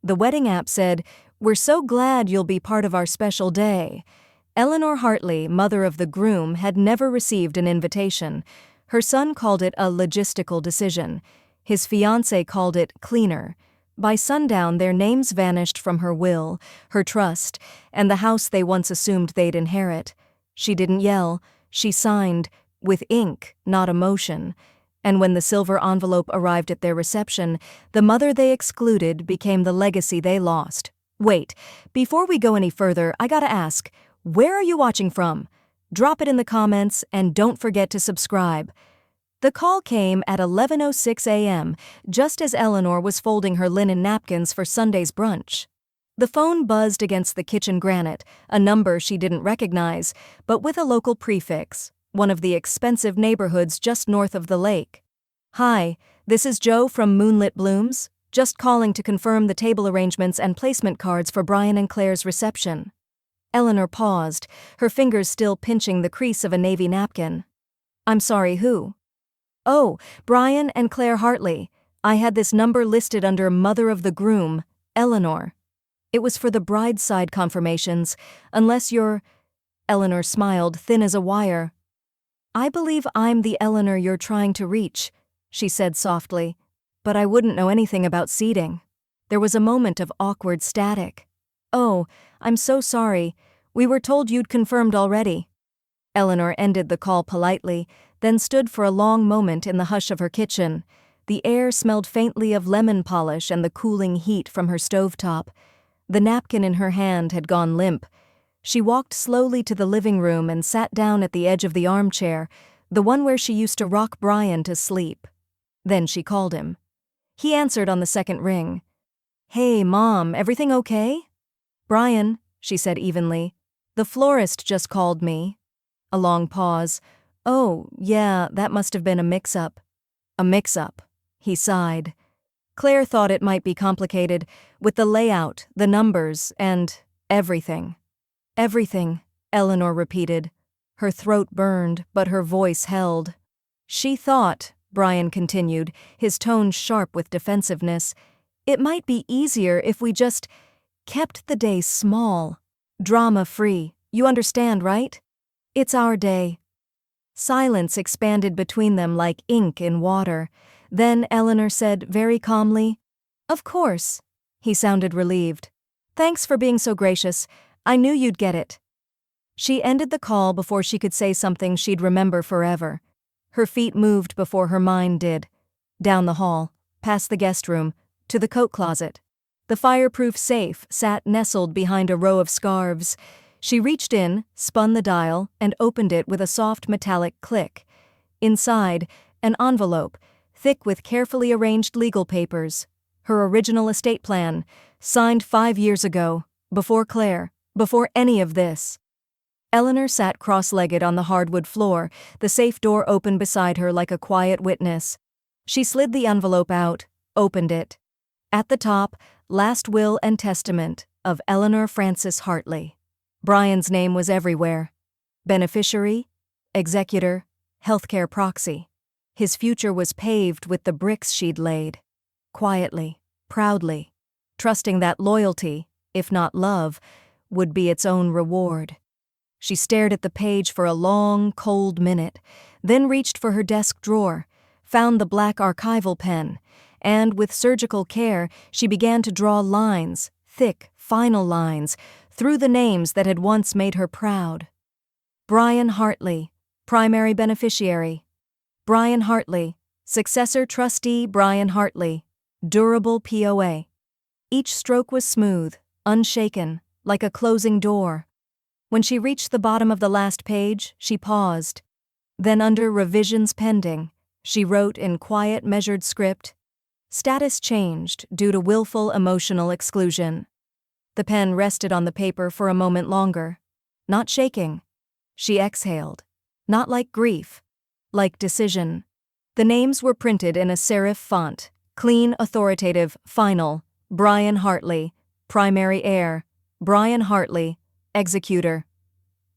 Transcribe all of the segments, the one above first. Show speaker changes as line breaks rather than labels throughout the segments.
The wedding app said, "We're so glad you'll be part of our special day." Eleanor Hartley, mother of the groom, had never received an invitation. Her son called it a logistical decision. His fiancé called it cleaner. By sundown, their names vanished from her will, her trust, and the house they once assumed they'd inherit. She didn't yell. She signed, with ink, not emotion. And when the silver envelope arrived at their reception, the mother they excluded became the legacy they lost. Wait, before we go any further, I gotta ask, where are you watching from? Drop it in the comments, and don't forget to subscribe. The call came at 11:06 a.m., just as Eleanor was folding her linen napkins for Sunday's brunch. The phone buzzed against the kitchen granite, a number she didn't recognize, but with a local prefix, one of the expensive neighborhoods just north of the lake. "Hi, this is Joe from Moonlit Blooms, just calling to confirm the table arrangements and placement cards for Brian and Claire's reception." Eleanor paused, her fingers still pinching the crease of a navy napkin. "I'm sorry, who?" "Oh, Brian and Claire Hartley. I had this number listed under mother of the groom, Eleanor. It was for the bride's side confirmations, unless you're—" Eleanor smiled, thin as a wire. "I believe I'm the Eleanor you're trying to reach," she said softly, "but I wouldn't know anything about seating." There was a moment of awkward static. "Oh, I'm so sorry. We were told you'd confirmed already." Eleanor ended the call politely, then stood for a long moment in the hush of her kitchen. The air smelled faintly of lemon polish and the cooling heat from her stovetop. The napkin in her hand had gone limp. She walked slowly to the living room and sat down at the edge of the armchair, the one where she used to rock Brian to sleep. Then she called him. He answered on the second ring. "Hey, Mom, everything okay?" "Brian," she said evenly, "the florist just called me." A long pause. "Oh, yeah, that must have been a mix-up." "A mix-up," he sighed. Claire thought it might be complicated, with the layout, the numbers, and everything. "Everything," Eleanor repeated. Her throat burned, but her voice held. "She thought," Brian continued, his tone sharp with defensiveness, "it might be easier if we just kept the day small. Drama-free. You understand, right? It's our day." Silence expanded between them like ink in water. Then Eleanor said very calmly, "Of course." He sounded relieved. "Thanks for being so gracious. I knew you'd get it." She ended the call before she could say something she'd remember forever. Her feet moved before her mind did. Down the hall, past the guest room, to the coat closet. The fireproof safe sat nestled behind a row of scarves. She reached in, spun the dial, and opened it with a soft metallic click. Inside, an envelope, thick with carefully arranged legal papers. Her original estate plan, signed 5 years ago, before Claire, before any of this. Eleanor sat cross-legged on the hardwood floor, the safe door open beside her like a quiet witness. She slid the envelope out, opened it. At the top, Last Will and Testament of Eleanor Frances Hartley. Brian's name was everywhere. Beneficiary, executor, healthcare proxy. His future was paved with the bricks she'd laid. Quietly, proudly, trusting that loyalty, if not love, would be its own reward. She stared at the page for a long, cold minute, then reached for her desk drawer, found the black archival pen, and with surgical care she began to draw lines, thick, final lines, through the names that had once made her proud. Brian Hartley, primary beneficiary. Brian Hartley, successor trustee Brian Hartley, durable POA. Each stroke was smooth, unshaken, like a closing door. When she reached the bottom of the last page, she paused. Then under revisions pending, she wrote in quiet, measured script, "Status changed due to willful emotional exclusion." The pen rested on the paper for a moment longer. Not shaking. She exhaled. Not like grief. Like decision. The names were printed in a serif font. Clean, authoritative, final. Brian Hartley, primary heir. Brian Hartley, executor.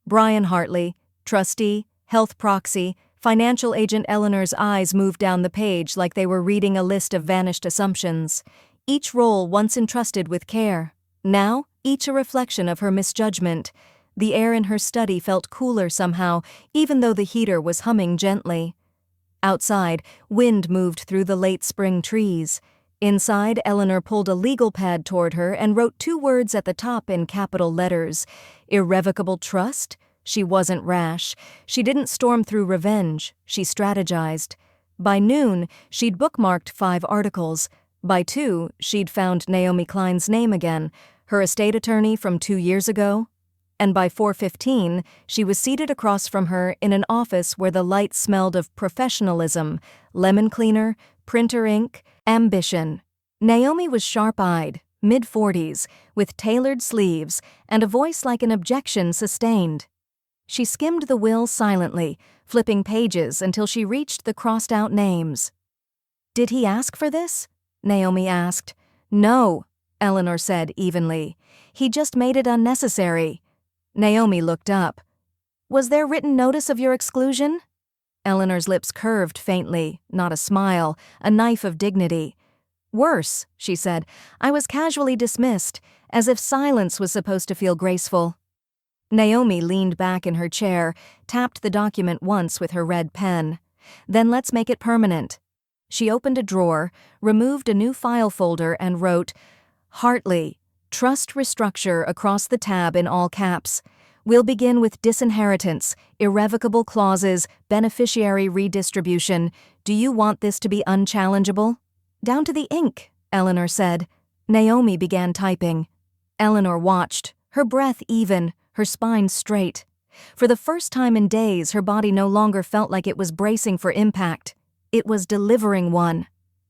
Brian Hartley, trustee, health proxy, financial agent. Eleanor's eyes moved down the page like they were reading a list of vanished assumptions. each role once entrusted with care. Now, each a reflection of her misjudgment. The air in her study felt cooler somehow, even though the heater was humming gently. Outside, wind moved through the late spring trees. Inside, Eleanor pulled a legal pad toward her and wrote 2 words at the top in capital letters. Irrevocable trust? She wasn't rash. She didn't storm through revenge. She strategized. By noon, she'd bookmarked 5 articles. By 2, she'd found Naomi Klein's name again, her estate attorney from 2 years ago. And by 4:15, she was seated across from her in an office where the light smelled of professionalism, lemon cleaner, printer ink, ambition. Naomi was sharp-eyed, mid-40s, with tailored sleeves and a voice like an objection sustained. She skimmed the will silently, flipping pages until she reached the crossed-out names. "Did he ask for this?" Naomi asked. "No," Eleanor said evenly. "He just made it unnecessary." Naomi looked up. "Was there written notice of your exclusion?" Eleanor's lips curved faintly, not a smile, a knife of dignity. "Worse," she said. "I was casually dismissed, as if silence was supposed to feel graceful." Naomi leaned back in her chair, tapped the document once with her red pen. "Then let's make it permanent." She opened a drawer, removed a new file folder and wrote, "Hartley, trust restructure" across the tab in all caps. "We'll begin with disinheritance, irrevocable clauses, beneficiary redistribution. Do you want this to be unchallengeable?" "Down to the ink," Eleanor said. Naomi began typing. Eleanor watched, her breath even, her spine straight. For the first time in days, her body no longer felt like it was bracing for impact. It was delivering one.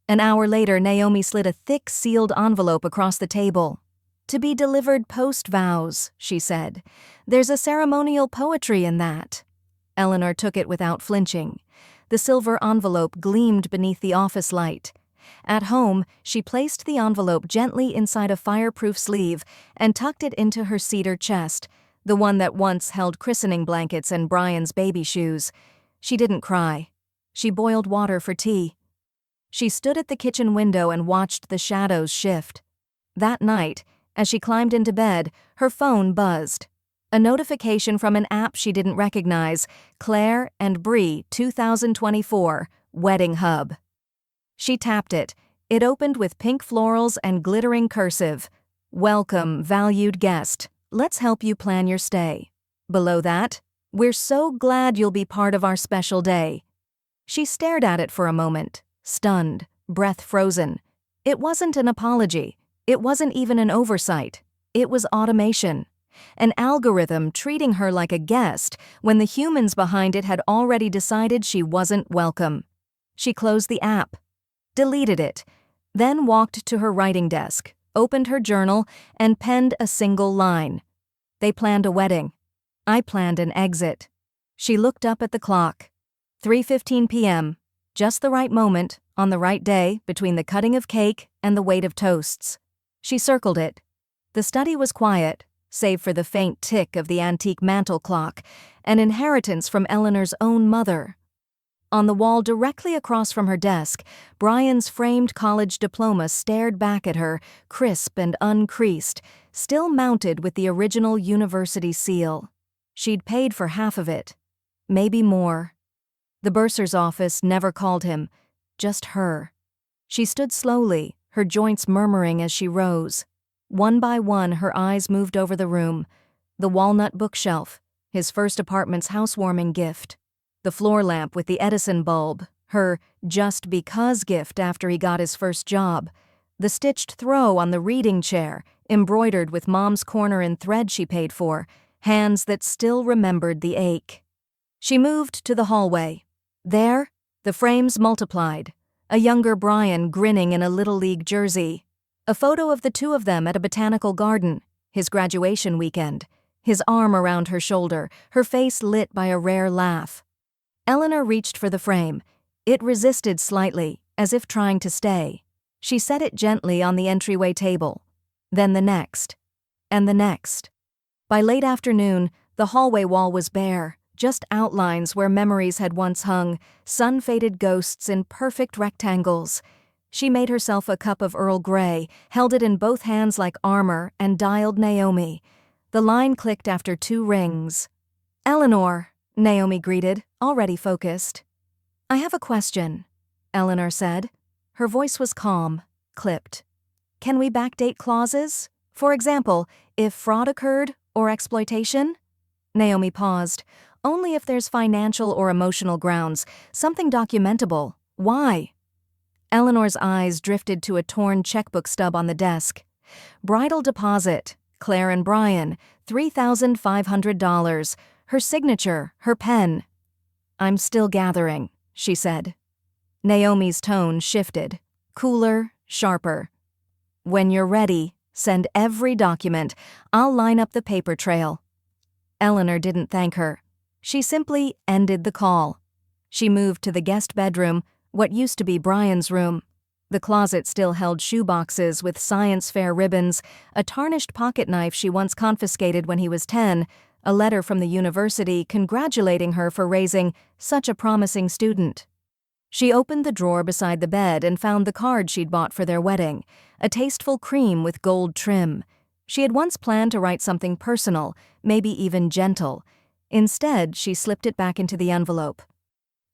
An hour later, Naomi slid a thick, sealed envelope across the table. "To be delivered post-vows," she said. "There's a ceremonial poetry in that." Eleanor took it without flinching. The silver envelope gleamed beneath the office light. At home, she placed the envelope gently inside a fireproof sleeve and tucked it into her cedar chest, the one that once held christening blankets and Brian's baby shoes. She didn't cry. She boiled water for tea. She stood at the kitchen window and watched the shadows shift. That night, as she climbed into bed, her phone buzzed. A notification from an app she didn't recognize, Claire and Bree 2024, Wedding Hub. She tapped it. It opened with pink florals and glittering cursive. "Welcome, valued guest. Let's help you plan your stay." Below that, "We're so glad you'll be part of our special day." She stared at it for a moment, stunned, breath frozen. It wasn't an apology. It wasn't even an oversight. It was automation. An algorithm treating her like a guest when the humans behind it had already decided she wasn't welcome. She closed the app, deleted it, then walked to her writing desk, opened her journal, and penned a single line. "They planned a wedding. I planned an exit." She looked up at the clock. 3:15 p.m., just the right moment, on the right day, between the cutting of cake and the weight of toasts. She circled it. The study was quiet, save for the faint tick of the antique mantel clock, an inheritance from Eleanor's own mother. On the wall directly across from her desk, Brian's framed college diploma stared back at her, crisp and uncreased, still mounted with the original university seal. She'd paid for half of it. Maybe more. The bursar's office never called him, just her. She stood slowly, her joints murmuring as she rose. One by one, her eyes moved over the room. The walnut bookshelf, his first apartment's housewarming gift. The floor lamp with the Edison bulb, her just because gift after he got his first job. The stitched throw on the reading chair, embroidered with Mom's corner in thread she paid for, hands that still remembered the ache. She moved to the hallway. There, the frames multiplied. A younger Brian grinning in a Little League jersey. A photo of the two of them at a botanical garden, his graduation weekend, his arm around her shoulder, her face lit by a rare laugh. Eleanor reached for the frame. It resisted slightly, as if trying to stay. She set it gently on the entryway table. Then the next. And the next. By late afternoon, the hallway wall was bare, just outlines where memories had once hung, sun-faded ghosts in perfect rectangles. She made herself a cup of Earl Grey, held it in both hands like armor, and dialed Naomi. The line clicked after 2 rings. "Eleanor," Naomi greeted, already focused. "I have a question," Eleanor said. Her voice was calm, clipped. "Can we backdate clauses? For example, if fraud occurred or exploitation?" Naomi paused. "Only if there's financial or emotional grounds, something documentable. Why?" Eleanor's eyes drifted to a torn checkbook stub on the desk. "Bridal deposit, Claire and Brian, $3,500. Her signature, her pen." "I'm still gathering," she said. Naomi's tone shifted, cooler, sharper. "When you're ready, send every document. I'll line up the paper trail." Eleanor didn't thank her. She simply ended the call. She moved to the guest bedroom, what used to be Brian's room. The closet still held shoeboxes with science fair ribbons, a tarnished pocket knife she once confiscated when he was 10, a letter from the university congratulating her for raising such a promising student. She opened the drawer beside the bed and found the card she'd bought for their wedding, a tasteful cream with gold trim. She had once planned to write something personal, maybe even gentle. Instead, she slipped it back into the envelope.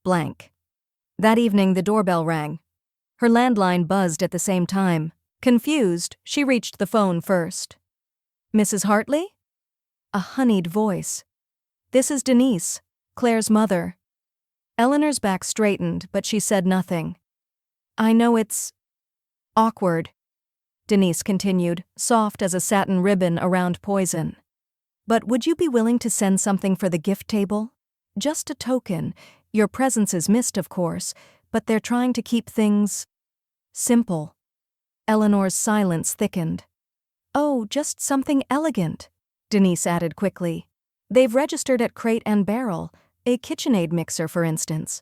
Blank. That evening, the doorbell rang. Her landline buzzed at the same time. Confused, she reached the phone first. "Mrs. Hartley?" A honeyed voice. "This is Denise, Claire's mother." Eleanor's back straightened, but she said nothing. "I know it's awkward," Denise continued, soft as a satin ribbon around poison. "But would you be willing to send something for the gift table? Just a token. Your presence is missed, of course, but they're trying to keep things simple." Eleanor's silence thickened. "Oh, just something elegant," Denise added quickly. "They've registered at Crate and Barrel, a KitchenAid mixer, for instance."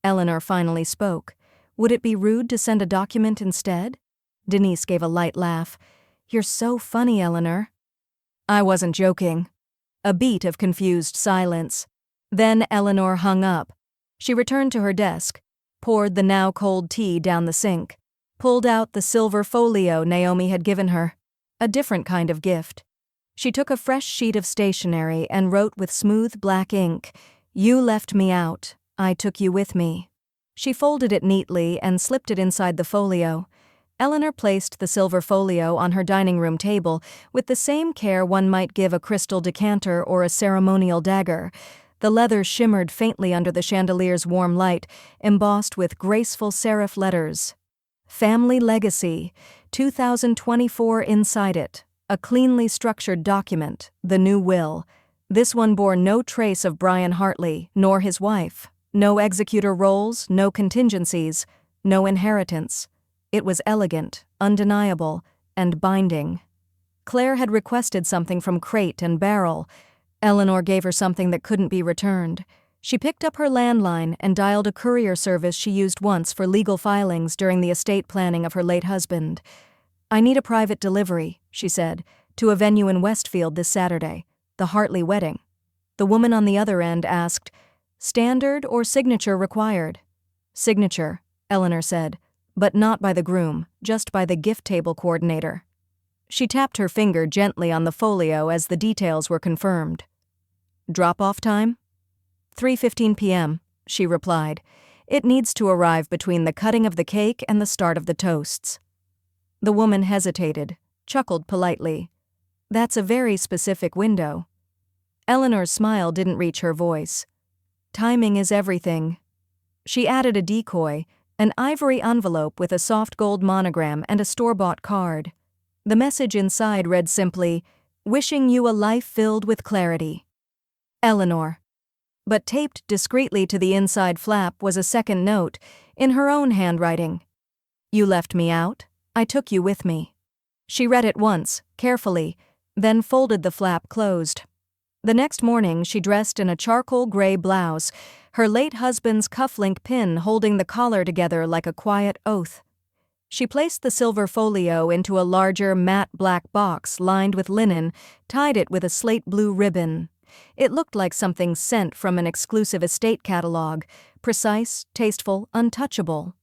Eleanor finally spoke. "Would it be rude to send a document instead?" Denise gave a light laugh. "You're so funny, Eleanor." "I wasn't joking." A beat of confused silence. Then Eleanor hung up. She returned to her desk, poured the now cold tea down the sink, pulled out the silver folio Naomi had given her, a different kind of gift. She took a fresh sheet of stationery and wrote with smooth black ink, "You left me out, I took you with me." She folded it neatly and slipped it inside the folio. Eleanor placed the silver folio on her dining room table with the same care one might give a crystal decanter or a ceremonial dagger. The leather shimmered faintly under the chandelier's warm light, embossed with graceful serif letters. "Family Legacy, 2024" inside it, a cleanly structured document, the new will. This one bore no trace of Brian Hartley, nor his wife. No executor roles, no contingencies, no inheritance. It was elegant, undeniable, and binding. Claire had requested something from Crate and Barrel. Eleanor gave her something that couldn't be returned. She picked up her landline and dialed a courier service she used once for legal filings during the estate planning of her late husband. "I need a private delivery," she said, "to a venue in Westfield this Saturday, the Hartley wedding." The woman on the other end asked, "Standard or signature required?" "Signature," Eleanor said, "but not by the groom, just by the gift table coordinator." She tapped her finger gently on the folio as the details were confirmed. "Drop-off time?" 3:15 p.m., she replied. "It needs to arrive between the cutting of the cake and the start of the toasts." The woman hesitated, chuckled politely. "That's a very specific window." Eleanor's smile didn't reach her voice. "Timing is everything." She added a decoy, an ivory envelope with a soft gold monogram and a store-bought card. The message inside read simply, "Wishing you a life filled with clarity. Eleanor." But taped discreetly to the inside flap was a second note, in her own handwriting. "You left me out, I took you with me." She read it once, carefully, then folded the flap closed. The next morning she dressed in a charcoal gray blouse, her late husband's cufflink pin holding the collar together like a quiet oath. She placed the silver folio into a larger matte black box lined with linen, tied it with a slate blue ribbon. It looked like something sent from an exclusive estate catalog, precise, tasteful, untouchable.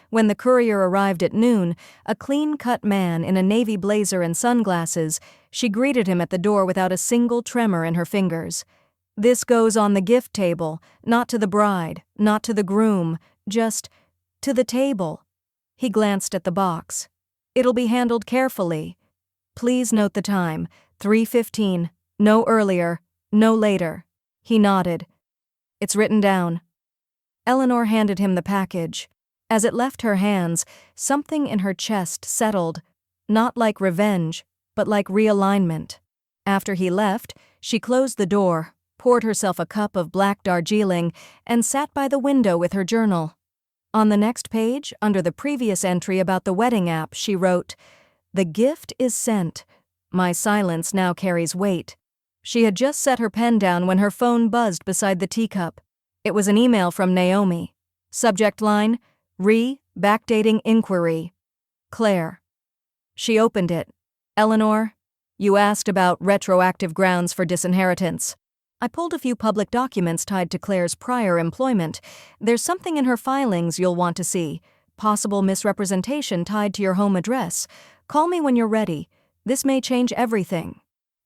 When the courier arrived at noon, a clean-cut man in a navy blazer and sunglasses, she greeted him at the door without a single tremor in her fingers. "This goes on the gift table, not to the bride, not to the groom, just to the table." He glanced at the box. "It'll be handled carefully. Please note the time, 3:15, no earlier, no later." He nodded. "It's written down." Eleanor handed him the package. As it left her hands, something in her chest settled, not like revenge, but like realignment. After he left, she closed the door, poured herself a cup of black Darjeeling, and sat by the window with her journal. On the next page, under the previous entry about the wedding app, she wrote, "The gift is sent. My silence now carries weight." She had just set her pen down when her phone buzzed beside the teacup. It was an email from Naomi. Subject line, "Backdating inquiry. Claire." She opened it. "Eleanor, you asked about retroactive grounds for disinheritance. I pulled a few public documents tied to Claire's prior employment. There's something in her filings you'll want to see. Possible misrepresentation tied to your home address. Call me when you're ready. This may change everything."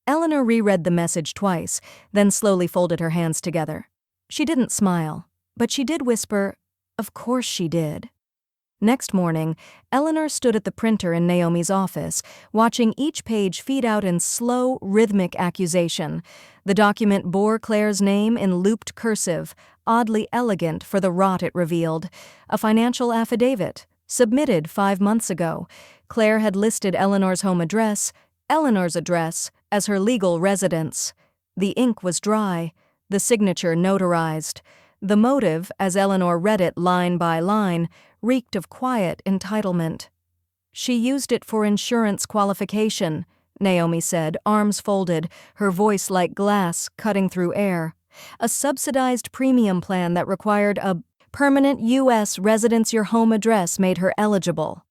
Eleanor reread the message twice, then slowly folded her hands together. She didn't smile, but she did whisper, "Of course she did." Next morning, Eleanor stood at the printer in Naomi's office, watching each page feed out in slow, rhythmic accusation. The document bore Claire's name in looped cursive, oddly elegant for the rot it revealed. A financial affidavit, submitted 5 months ago. Claire had listed Eleanor's home address, Eleanor's address, as her legal residence. The ink was dry, the signature notarized. The motive, as Eleanor read it line by line, reeked of quiet entitlement. "She used it for insurance qualification," Naomi said, arms folded, her voice like glass cutting through air. "A subsidized premium plan that required a permanent U.S. residence. Your home address made her eligible."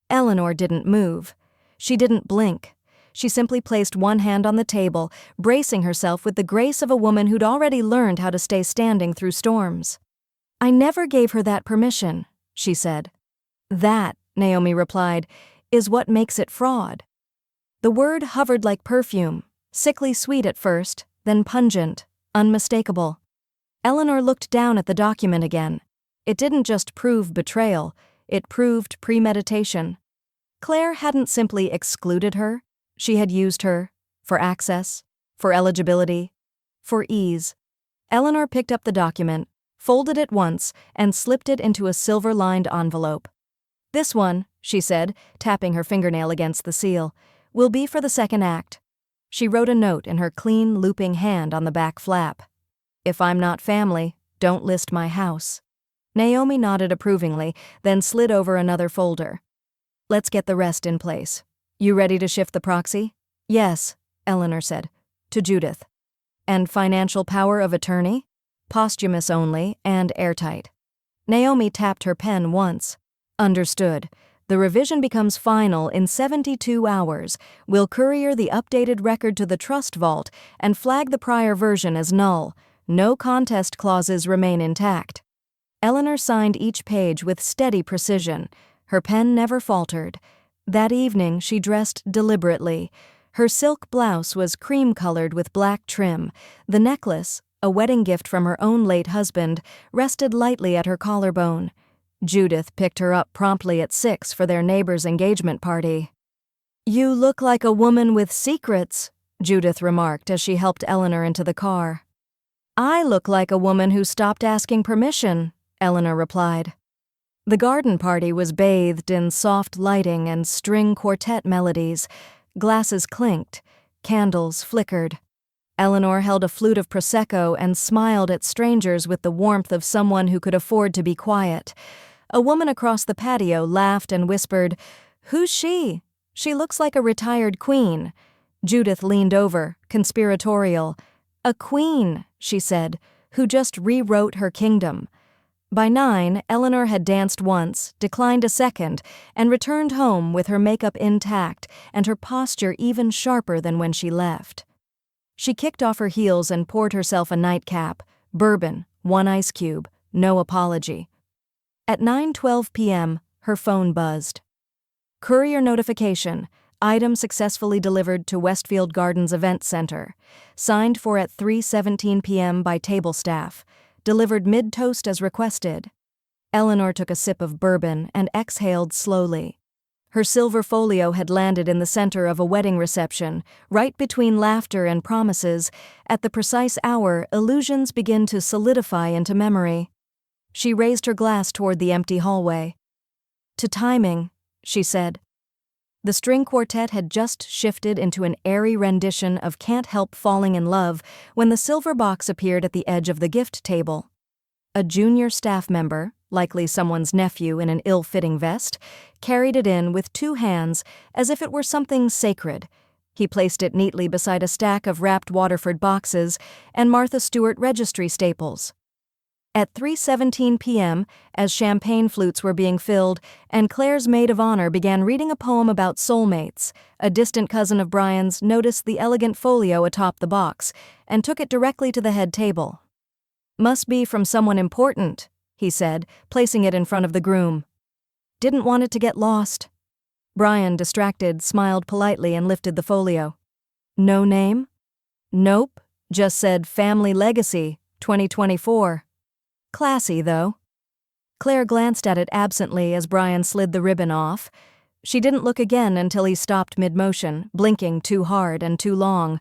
Eleanor didn't move. She didn't blink. She simply placed one hand on the table, bracing herself with the grace of a woman who'd already learned how to stay standing through storms. "I never gave her that permission," she said. "That," Naomi replied, "is what makes it fraud." The word hovered like perfume, sickly sweet at first, then pungent, unmistakable. Eleanor looked down at the document again. It didn't just prove betrayal, it proved premeditation. Claire hadn't simply excluded her. She had used her for access, for eligibility, for ease. Eleanor picked up the document, folded it once, and slipped it into a silver-lined envelope. "This one," she said, tapping her fingernail against the seal, "will be for the second act." She wrote a note in her clean, looping hand on the back flap. "If I'm not family, don't list my house." Naomi nodded approvingly, then slid over another folder. "Let's get the rest in place. You ready to shift the proxy?" "Yes," Eleanor said, to Judith. "And financial power of attorney?" "Posthumous only and airtight." Naomi tapped her pen once. "Understood. The revision becomes final in 72 hours. We'll courier the updated record to the trust vault and flag the prior version as null. No contest clauses remain intact." Eleanor signed each page with steady precision. Her pen never faltered. That evening she dressed deliberately. Her silk blouse was cream-colored with black trim. The necklace, a wedding gift from her own late husband, rested lightly at her collarbone. Judith picked her up promptly at 6 for their neighbor's engagement party. "You look like a woman with secrets," Judith remarked as she helped Eleanor into the car. "I look like a woman who stopped asking permission," Eleanor replied. The garden party was bathed in soft lighting and string quartet melodies. Glasses clinked, candles flickered. Eleanor held a flute of Prosecco and smiled at strangers with the warmth of someone who could afford to be quiet. A woman across the patio laughed and whispered, "Who's she? She looks like a retired queen." Judith leaned over, conspiratorial. "A queen," she said, "who just rewrote her kingdom." By 9, Eleanor had danced once, declined a second, and returned home with her makeup intact and her posture even sharper than when she left. She kicked off her heels and poured herself a nightcap, bourbon, 1 ice cube, no apology. At 9:12 p.m., her phone buzzed. Courier notification. Item successfully delivered to Westfield Gardens Event Center. Signed for at 3:17 p.m. by table staff. Delivered mid-toast as requested. Eleanor took a sip of bourbon and exhaled slowly. Her silver folio had landed in the center of a wedding reception, right between laughter and promises. At the precise hour, illusions begin to solidify into memory. She raised her glass toward the empty hallway. To timing, she said. The string quartet had just shifted into an airy rendition of Can't Help Falling in Love when the silver box appeared at the edge of the gift table. A junior staff member, likely someone's nephew in an ill-fitting vest, carried it in with two hands as if it were something sacred. He placed it neatly beside a stack of wrapped Waterford boxes and Martha Stewart registry staples. At 3:17 p.m., as champagne flutes were being filled and Claire's maid of honor began reading a poem about soulmates, a distant cousin of Brian's noticed the elegant folio atop the box and took it directly to the head table. "Must be from someone important," he said, placing it in front of the groom. "Didn't want it to get lost." Brian, distracted, smiled politely and lifted the folio. "No name?" "Nope, just said Family Legacy, 2024. Classy, though." Claire glanced at it absently as Brian slid the ribbon off. She didn't look again until he stopped mid-motion, blinking too hard and too long.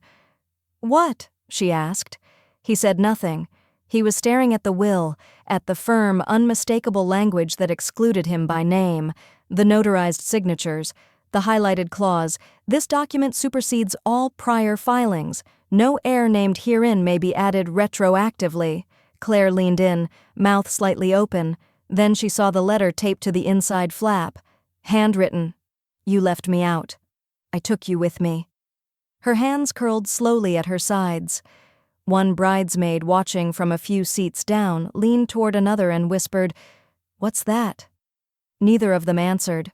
"What?" she asked. He said nothing. He was staring at the will, at the firm, unmistakable language that excluded him by name, the notarized signatures, the highlighted clause, "This document supersedes all prior filings. No heir named herein may be added retroactively." Claire leaned in, mouth slightly open. Then she saw the letter taped to the inside flap. Handwritten. "You left me out. I took you with me." Her hands curled slowly at her sides. One bridesmaid, watching from a few seats down, leaned toward another and whispered, "What's that?" Neither of them answered.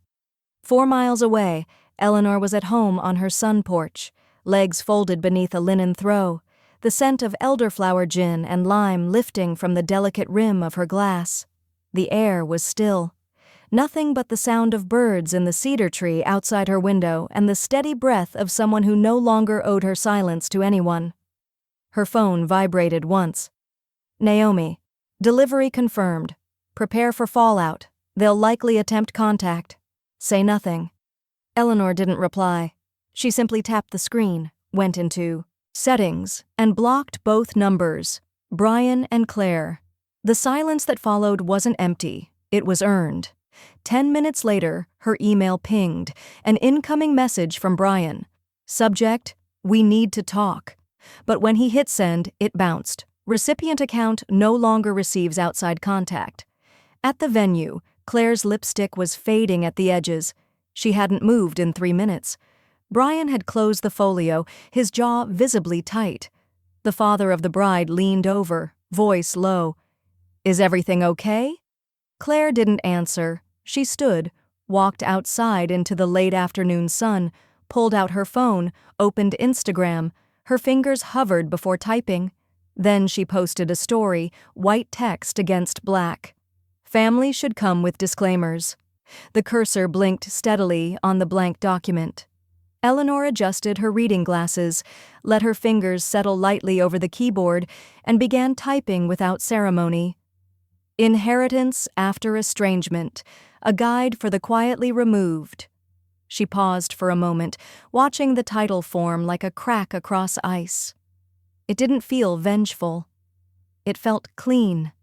4 miles away, Eleanor was at home on her sun porch, legs folded beneath a linen throw, the scent of elderflower gin and lime lifting from the delicate rim of her glass. The air was still. Nothing but the sound of birds in the cedar tree outside her window and the steady breath of someone who no longer owed her silence to anyone. Her phone vibrated once. "Naomi. Delivery confirmed. Prepare for fallout. They'll likely attempt contact. Say nothing." Eleanor didn't reply. She simply tapped the screen, went into Settings, and blocked both numbers, Brian and Claire. The silence that followed wasn't empty. It was earned. 10 minutes later, her email pinged, an incoming message from Brian. Subject, "We need to talk." But when he hit send, it bounced. Recipient account no longer receives outside contact. At the venue, Claire's lipstick was fading at the edges. She hadn't moved in 3 minutes. Brian had closed the folio, his jaw visibly tight. The father of the bride leaned over, voice low. "Is everything okay?" Claire didn't answer. She stood, walked outside into the late afternoon sun, pulled out her phone, opened Instagram. Her fingers hovered before typing. Then she posted a story, white text against black. "Family should come with disclaimers." The cursor blinked steadily on the blank document. Eleanor adjusted her reading glasses, let her fingers settle lightly over the keyboard, and began typing without ceremony. "Inheritance after estrangement, a guide for the quietly removed." She paused for a moment, watching the title form like a crack across ice. It didn't feel vengeful. It felt clean.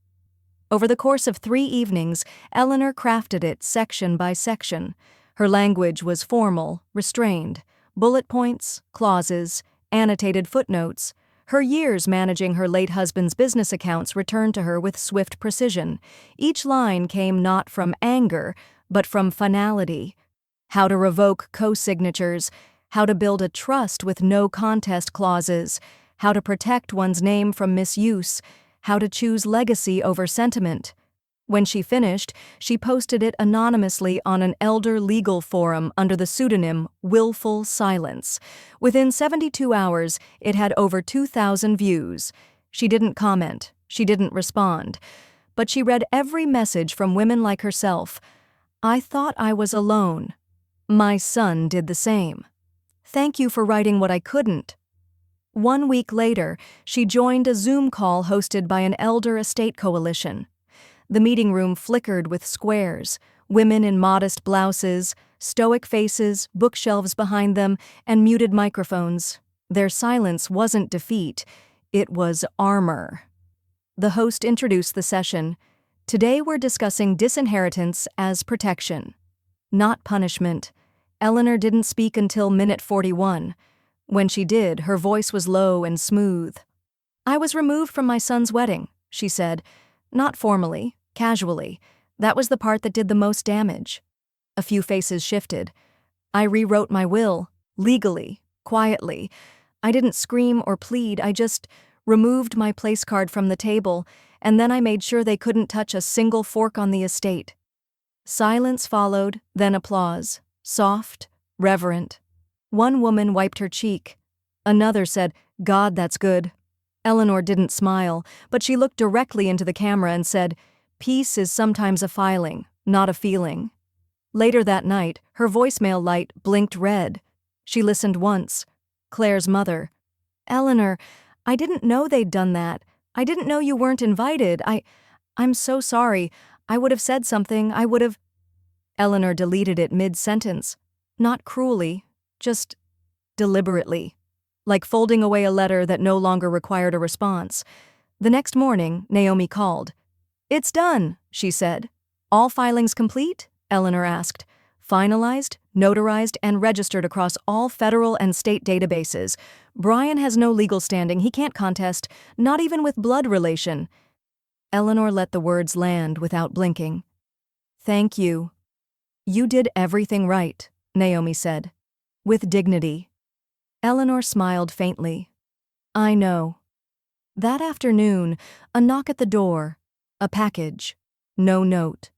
Over the course of 3 evenings, Eleanor crafted it section by section. Her language was formal, restrained. Bullet points, clauses, annotated footnotes. Her years managing her late husband's business accounts returned to her with swift precision. Each line came not from anger, but from finality. How to revoke co-signatures, how to build a trust with no contest clauses, how to protect one's name from misuse, how to choose legacy over sentiment. When she finished, she posted it anonymously on an elder legal forum under the pseudonym Willful Silence. Within 72 hours, it had over 2,000 views. She didn't comment. She didn't respond. but she read every message from women like herself. I thought I was alone. My son did the same. Thank you for writing what I couldn't. 1 week later, she joined a Zoom call hosted by an elder estate coalition. The meeting room flickered with squares, women in modest blouses, stoic faces, bookshelves behind them, and muted microphones. Their silence wasn't defeat, it was armor. The host introduced the session. Today we're discussing disinheritance as protection, not punishment. Eleanor didn't speak until minute 41. When she did, her voice was low and smooth. I was removed from my son's wedding, she said. Not formally, casually. That was the part that did the most damage. A few faces shifted. I rewrote my will, legally, quietly. I didn't scream or plead, I just removed my place card from the table, and then I made sure they couldn't touch a single fork on the estate. Silence followed, then applause, soft, reverent. One woman wiped her cheek. Another said, "God, that's good." Eleanor didn't smile, but she looked directly into the camera and said, "Peace is sometimes a filing, not a feeling." Later that night, her voicemail light blinked red. She listened once. Claire's mother. "Eleanor, I didn't know they'd done that. I didn't know you weren't invited. I'm so sorry. I would have said something. I would have—" Eleanor deleted it mid-sentence. Not cruelly, just deliberately. Like folding away a letter that no longer required a response. The next morning, Naomi called. "It's done," she said. "All filings complete?" Eleanor asked. "Finalized, notarized, and registered across all federal and state databases. Brian has no legal standing, he can't contest, not even with blood relation." Eleanor let the words land without blinking. "Thank you." "You did everything right," Naomi said. With dignity. Eleanor smiled faintly. "I know." That afternoon, a knock at the door. A package. No note.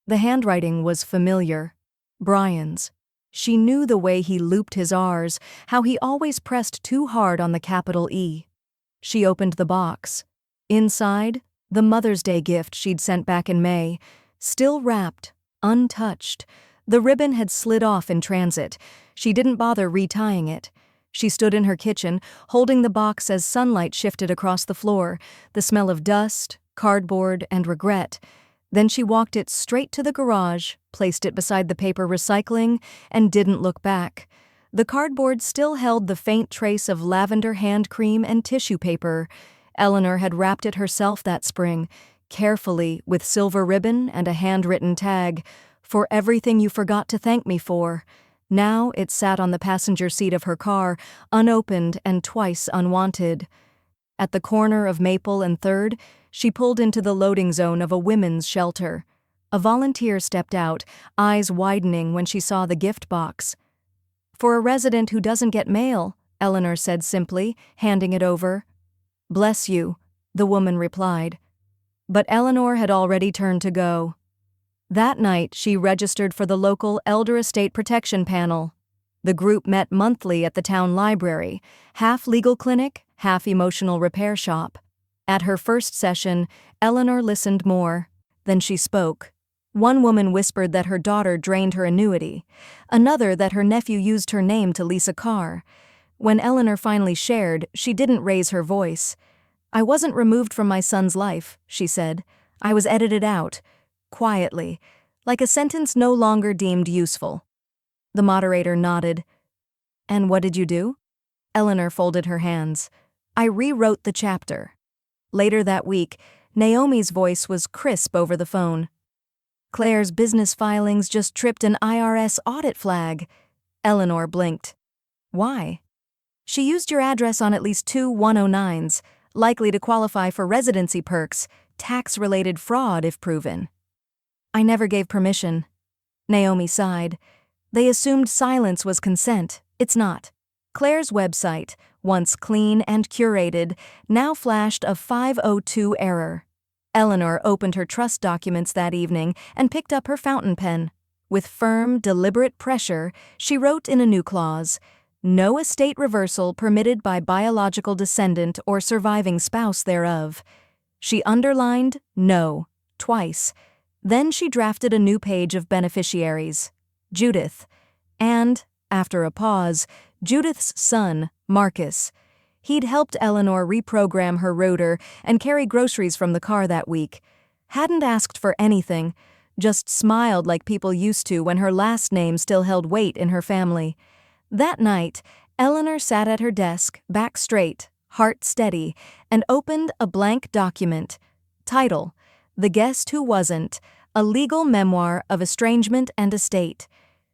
The handwriting was familiar. Brian's. She knew the way he looped his R's, how he always pressed too hard on the capital E. She opened the box. Inside, the Mother's Day gift she'd sent back in May, still wrapped, untouched. The ribbon had slid off in transit. She didn't bother retying it. She stood in her kitchen, holding the box as sunlight shifted across the floor, the smell of dust, cardboard, and regret. Then she walked it straight to the garage, placed it beside the paper recycling, and didn't look back. The cardboard still held the faint trace of lavender hand cream and tissue paper. Eleanor had wrapped it herself that spring, carefully, with silver ribbon and a handwritten tag, "For everything you forgot to thank me for." Now it sat on the passenger seat of her car, unopened and twice unwanted. At the corner of Maple and 3rd, she pulled into the loading zone of a women's shelter. A volunteer stepped out, eyes widening when she saw the gift box. "For a resident who doesn't get mail," Eleanor said simply, handing it over. "Bless you," the woman replied. But Eleanor had already turned to go. That night, she registered for the local Elder Estate Protection Panel. The group met monthly at the town library, half legal clinic, half emotional repair shop. At her first session, Eleanor listened more. Then she spoke. One woman whispered that her daughter drained her annuity, another that her nephew used her name to lease a car. When Eleanor finally shared, she didn't raise her voice. "I wasn't removed from my son's life," she said. "I was edited out. Quietly, like a sentence no longer deemed useful." The moderator nodded. "And what did you do?" Eleanor folded her hands. "I rewrote the chapter." Later that week, Naomi's voice was crisp over the phone. "Claire's business filings just tripped an IRS audit flag." Eleanor blinked. "Why?" "She used your address on at least 2 109s, likely to qualify for residency perks, tax-related fraud if proven." "I never gave permission." Naomi sighed. "They assumed silence was consent. It's not." Claire's website, once clean and curated, now flashed a 502 error. Eleanor opened her trust documents that evening and picked up her fountain pen. With firm, deliberate pressure, she wrote in a new clause, "No estate reversal permitted by biological descendant or surviving spouse thereof." She underlined no, twice. Then she drafted a new page of beneficiaries. Judith. And, after a pause, Judith's son, Marcus. He'd helped Eleanor reprogram her rotor and carry groceries from the car that week. Hadn't asked for anything, just smiled like people used to when her last name still held weight in her family. That night, Eleanor sat at her desk, back straight, heart steady, and opened a blank document. Title: The Guest Who Wasn't, a legal memoir of estrangement and estate.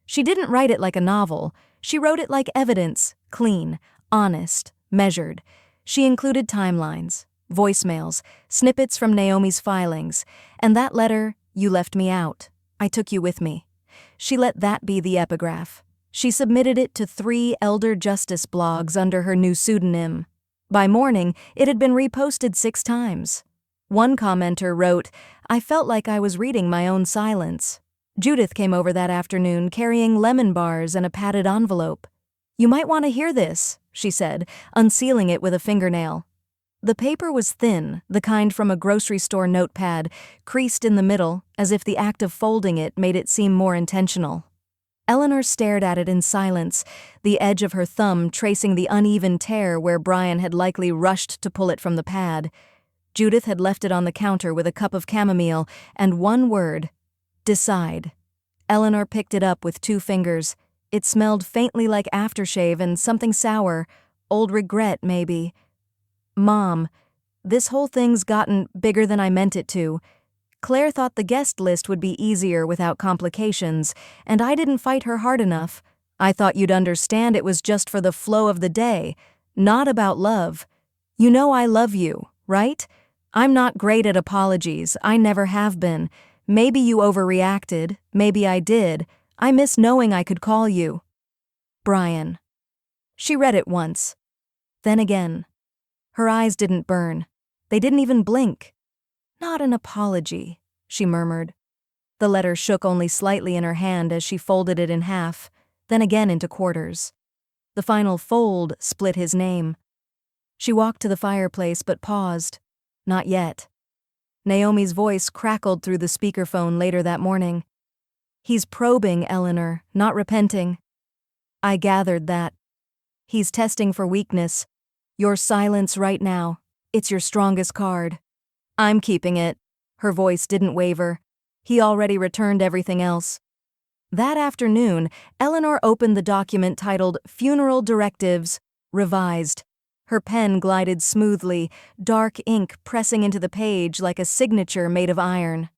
She didn't write it like a novel. She wrote it like evidence, clean, honest, measured. She included timelines, voicemails, snippets from Naomi's filings, and that letter, "You left me out. I took you with me." She let that be the epigraph. She submitted it to 3 elder justice blogs under her new pseudonym. By morning, it had been reposted 6 times. One commenter wrote, "I felt like I was reading my own silence." Judith came over that afternoon carrying lemon bars and a padded envelope. "You might want to hear this," she said, unsealing it with a fingernail. The paper was thin, the kind from a grocery store notepad, creased in the middle, as if the act of folding it made it seem more intentional. Eleanor stared at it in silence, the edge of her thumb tracing the uneven tear where Brian had likely rushed to pull it from the pad. Judith had left it on the counter with a cup of chamomile and one word: decide. Eleanor picked it up with 2 fingers. It smelled faintly like aftershave and something sour, old regret maybe. "Mom, this whole thing's gotten bigger than I meant it to. Claire thought the guest list would be easier without complications, and I didn't fight her hard enough. I thought you'd understand it was just for the flow of the day, not about love. You know I love you, right? I'm not great at apologies, I never have been. Maybe you overreacted, maybe I did. I miss knowing I could call you. Brian." She read it once. Then again. Her eyes didn't burn. They didn't even blink. "Not an apology," she murmured. The letter shook only slightly in her hand as she folded it in half, then again into quarters. The final fold split his name. She walked to the fireplace but paused. Not yet. Naomi's voice crackled through the speakerphone later that morning. "He's probing, Eleanor, not repenting." "I gathered that. He's testing for weakness. Your silence right now, it's your strongest card. I'm keeping it." Her voice didn't waver. "He already returned everything else." That afternoon, Eleanor opened the document titled Funeral Directives, Revised. Her pen glided smoothly, dark ink pressing into the page like a signature made of iron.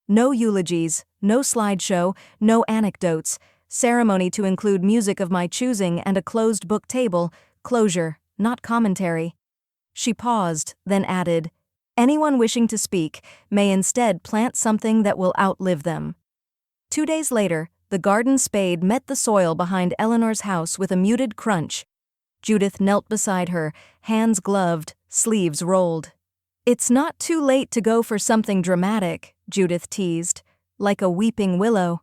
No eulogies, no slideshow, no anecdotes, ceremony to include music of my choosing and a closed book table, closure, not commentary. She paused, then added, "Anyone wishing to speak may instead plant something that will outlive them." 2 days later, the garden spade met the soil behind Eleanor's house with a muted crunch. Judith knelt beside her, hands gloved, sleeves rolled. "It's not too late to go for something dramatic," Judith teased, "like a weeping willow."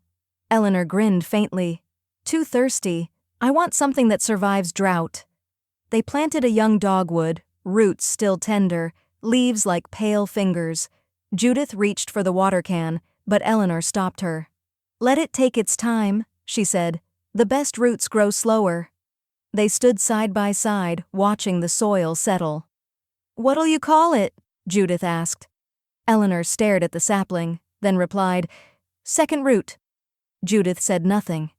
Eleanor grinned faintly. "Too thirsty. I want something that survives drought." They planted a young dogwood, roots still tender, leaves like pale fingers. Judith reached for the water can, but Eleanor stopped her. "Let it take its time," she said. "The best roots grow slower." They stood side by side, watching the soil settle. "What'll you call it?" Judith asked. Eleanor stared at the sapling, then replied, "Second root." Judith said nothing,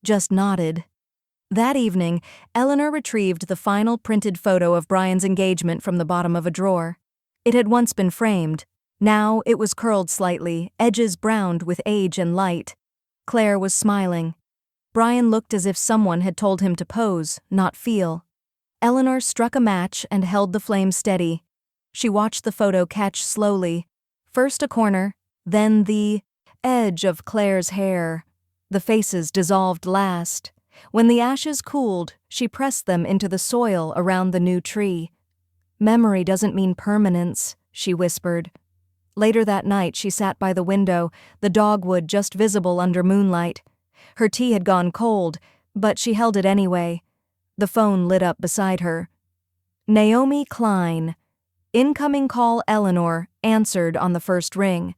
just nodded. That evening, Eleanor retrieved the final printed photo of Brian's engagement from the bottom of a drawer. It had once been framed. Now it was curled slightly, edges browned with age and light. Claire was smiling. Brian looked as if someone had told him to pose, not feel. Eleanor struck a match and held the flame steady. She watched the photo catch slowly, first a corner, then the edge of Claire's hair. The faces dissolved last. When the ashes cooled, she pressed them into the soil around the new tree. "Memory doesn't mean permanence," she whispered. Later that night she sat by the window, the dogwood just visible under moonlight. Her tea had gone cold, but she held it anyway. The phone lit up beside her. Naomi Klein. Incoming call Eleanor answered on the first ring.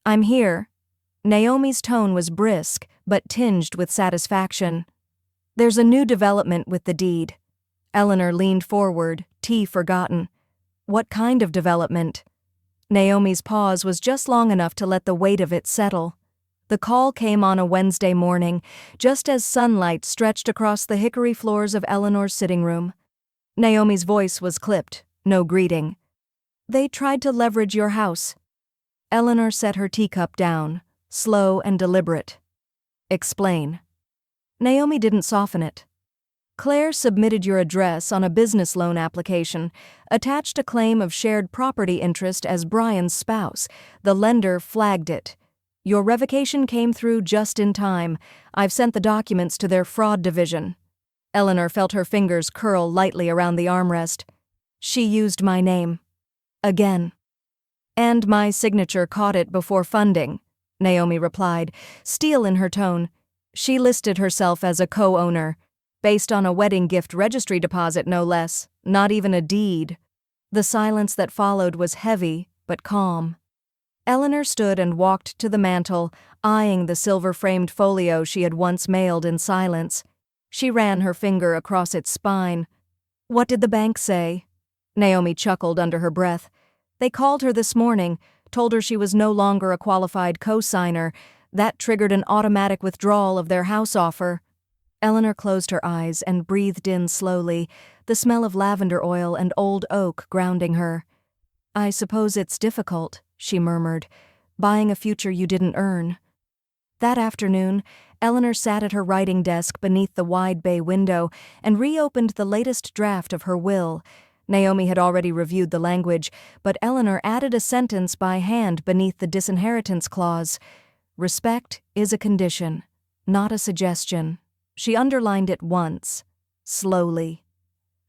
I'm here. Naomi's tone was brisk, but tinged with satisfaction. There's a new development with the deed. Eleanor leaned forward, tea forgotten. What kind of development? Naomi's pause was just long enough to let the weight of it settle. The call came on a Wednesday morning, just as sunlight stretched across the hickory floors of Eleanor's sitting room. Naomi's voice was clipped, no greeting. They tried to leverage your house. Eleanor set her teacup down, slow and deliberate. Explain. Naomi didn't soften it. Claire submitted your address on a business loan application, attached a claim of shared property interest as Brian's spouse. The lender flagged it. Your revocation came through just in time. I've sent the documents to their fraud division. Eleanor felt her fingers curl lightly around the armrest. She used my name. Again. And my signature caught it before funding, Naomi replied, steel in her tone. She listed herself as a co-owner, based on a wedding gift registry deposit no less, not even a deed. The silence that followed was heavy, but calm. Eleanor stood and walked to the mantel, eyeing the silver-framed folio she had once mailed in silence. She ran her finger across its spine. What did the bank say? Naomi chuckled under her breath. They called her this morning, told her she was no longer a qualified co-signer. That triggered an automatic withdrawal of their house offer. Eleanor closed her eyes and breathed in slowly, the smell of lavender oil and old oak grounding her. I suppose it's difficult, she murmured, buying a future you didn't earn. That afternoon, Eleanor sat at her writing desk beneath the wide bay window and reopened the latest draft of her will. Naomi had already reviewed the language, but Eleanor added a sentence by hand beneath the disinheritance clause. Respect is a condition, not a suggestion. She underlined it once, slowly.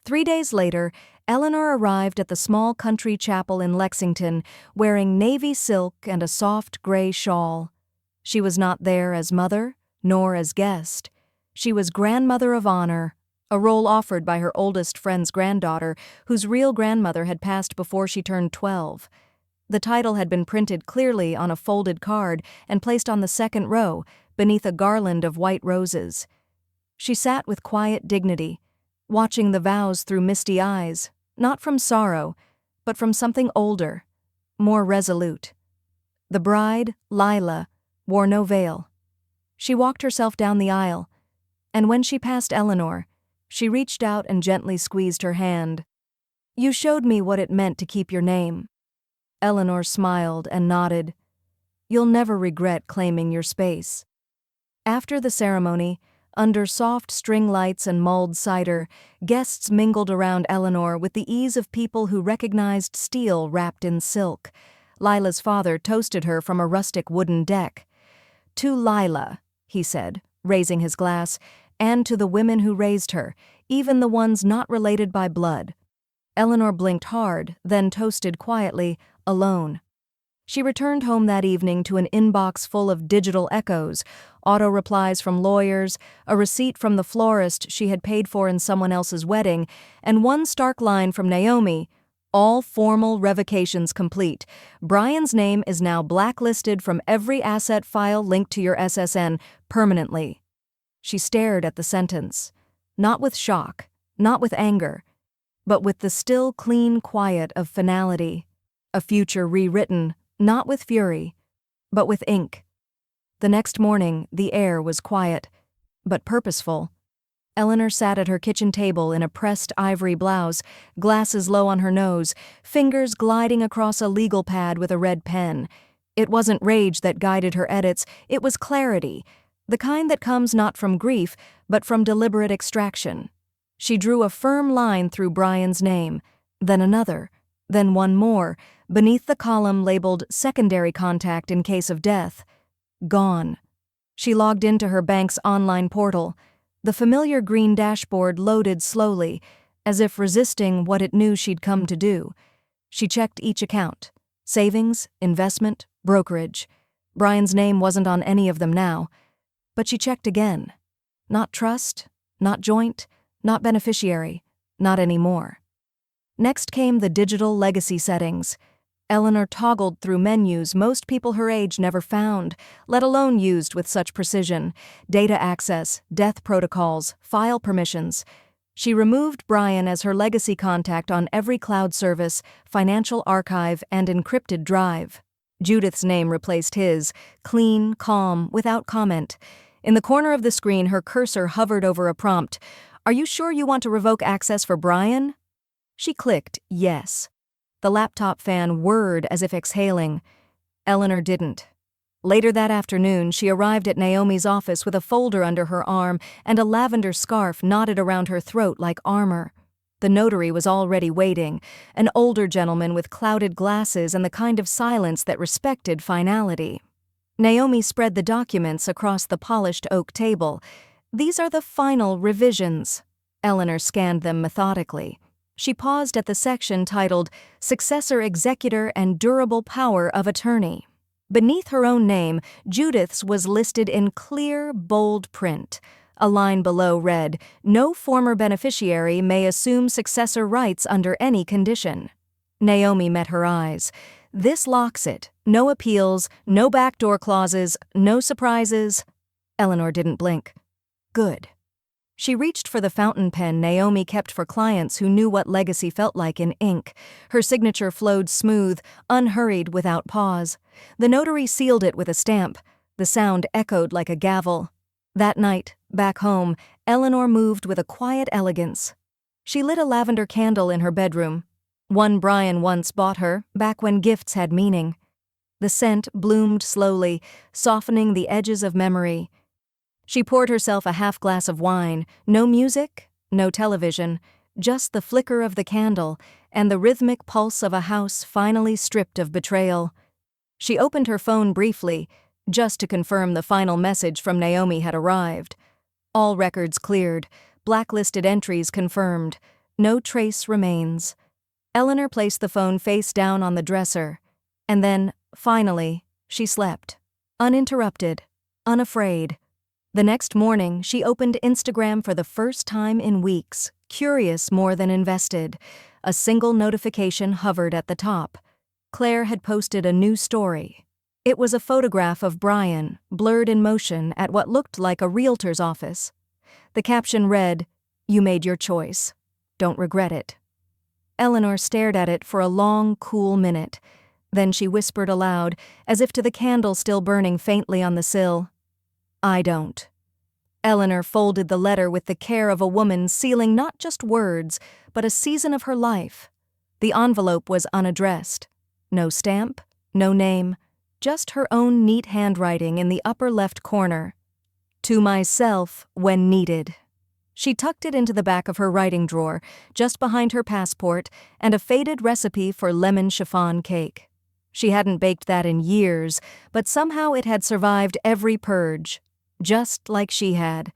3 days later, Eleanor arrived at the small country chapel in Lexington, wearing navy silk and a soft gray shawl. She was not there as mother, nor as guest. She was grandmother of honor, a role offered by her oldest friend's granddaughter, whose real grandmother had passed before she turned 12. The title had been printed clearly on a folded card and placed on the second row, beneath a garland of white roses. She sat with quiet dignity, watching the vows through misty eyes, not from sorrow, but from something older, more resolute. The bride, Lila, wore no veil. She walked herself down the aisle, and when she passed Eleanor, she reached out and gently squeezed her hand. You showed me what it meant to keep your name. Eleanor smiled and nodded. You'll never regret claiming your space. After the ceremony, under soft string lights and mulled cider, guests mingled around Eleanor with the ease of people who recognized steel wrapped in silk. Lila's father toasted her from a rustic wooden deck. To Lila, he said, raising his glass, and to the women who raised her, even the ones not related by blood. Eleanor blinked hard, then toasted quietly, alone. She returned home that evening to an inbox full of digital echoes, auto-replies from lawyers, a receipt from the florist she had paid for in someone else's wedding, and one stark line from Naomi, all formal revocations complete. Brian's name is now blacklisted from every asset file linked to your SSN permanently. She stared at the sentence, not with shock, not with anger, but with the still clean quiet of finality, a future rewritten, not with fury, but with ink. The next morning, the air was quiet, but purposeful. Eleanor sat at her kitchen table in a pressed ivory blouse, glasses low on her nose, fingers gliding across a legal pad with a red pen. It wasn't rage that guided her edits, it was clarity, the kind that comes not from grief, but from deliberate extraction. She drew a firm line through Brian's name, then another, then one more, beneath the column labeled secondary contact in case of death. Gone. She logged into her bank's online portal. The familiar green dashboard loaded slowly, as if resisting what it knew she'd come to do. She checked each account. Savings, investment, brokerage. Brian's name wasn't on any of them now. But she checked again. Not trust, not joint, not beneficiary, not anymore. Next came the digital legacy settings. Eleanor toggled through menus most people her age never found, let alone used with such precision: data access, death protocols, file permissions. She removed Brian as her legacy contact on every cloud service, financial archive, and encrypted drive. Judith's name replaced his, clean, calm, without comment. In the corner of the screen, her cursor hovered over a prompt. "Are you sure you want to revoke access for Brian?" She clicked yes. The laptop fan whirred as if exhaling. Eleanor didn't. Later that afternoon, she arrived at Naomi's office with a folder under her arm and a lavender scarf knotted around her throat like armor. The notary was already waiting, an older gentleman with clouded glasses and the kind of silence that respected finality. Naomi spread the documents across the polished oak table. "These are the final revisions." Eleanor scanned them methodically. She paused at the section titled Successor Executor and Durable Power of Attorney. Beneath her own name, Judith's was listed in clear, bold print. A line below read, "No former beneficiary may assume successor rights under any condition." Naomi met her eyes. "This locks it. No appeals, no backdoor clauses, no surprises." Eleanor didn't blink. Good. She reached for the fountain pen Naomi kept for clients who knew what legacy felt like in ink. Her signature flowed smooth, unhurried, without pause. The notary sealed it with a stamp. The sound echoed like a gavel. That night, back home, Eleanor moved with a quiet elegance. She lit a lavender candle in her bedroom. One Brian once bought her, back when gifts had meaning. The scent bloomed slowly, softening the edges of memory. She poured herself a half glass of wine, no music, no television, just the flicker of the candle and the rhythmic pulse of a house finally stripped of betrayal. She opened her phone briefly, just to confirm the final message from Naomi had arrived. All records cleared, blacklisted entries confirmed, no trace remains. Eleanor placed the phone face down on the dresser, and then, finally, she slept. Uninterrupted, unafraid. The next morning, she opened Instagram for the first time in weeks, curious more than invested. A single notification hovered at the top. Claire had posted a new story. It was a photograph of Brian, blurred in motion at what looked like a realtor's office. The caption read, "You made your choice. Don't regret it." Eleanor stared at it for a long, cool minute. Then she whispered aloud, as if to the candle still burning faintly on the sill, "I don't." Eleanor folded the letter with the care of a woman sealing not just words, but a season of her life. The envelope was unaddressed. No stamp, no name, just her own neat handwriting in the upper left corner. "To myself when needed." She tucked it into the back of her writing drawer, just behind her passport and a faded recipe for lemon chiffon cake. She hadn't baked that in years, but somehow it had survived every purge. Just like she had.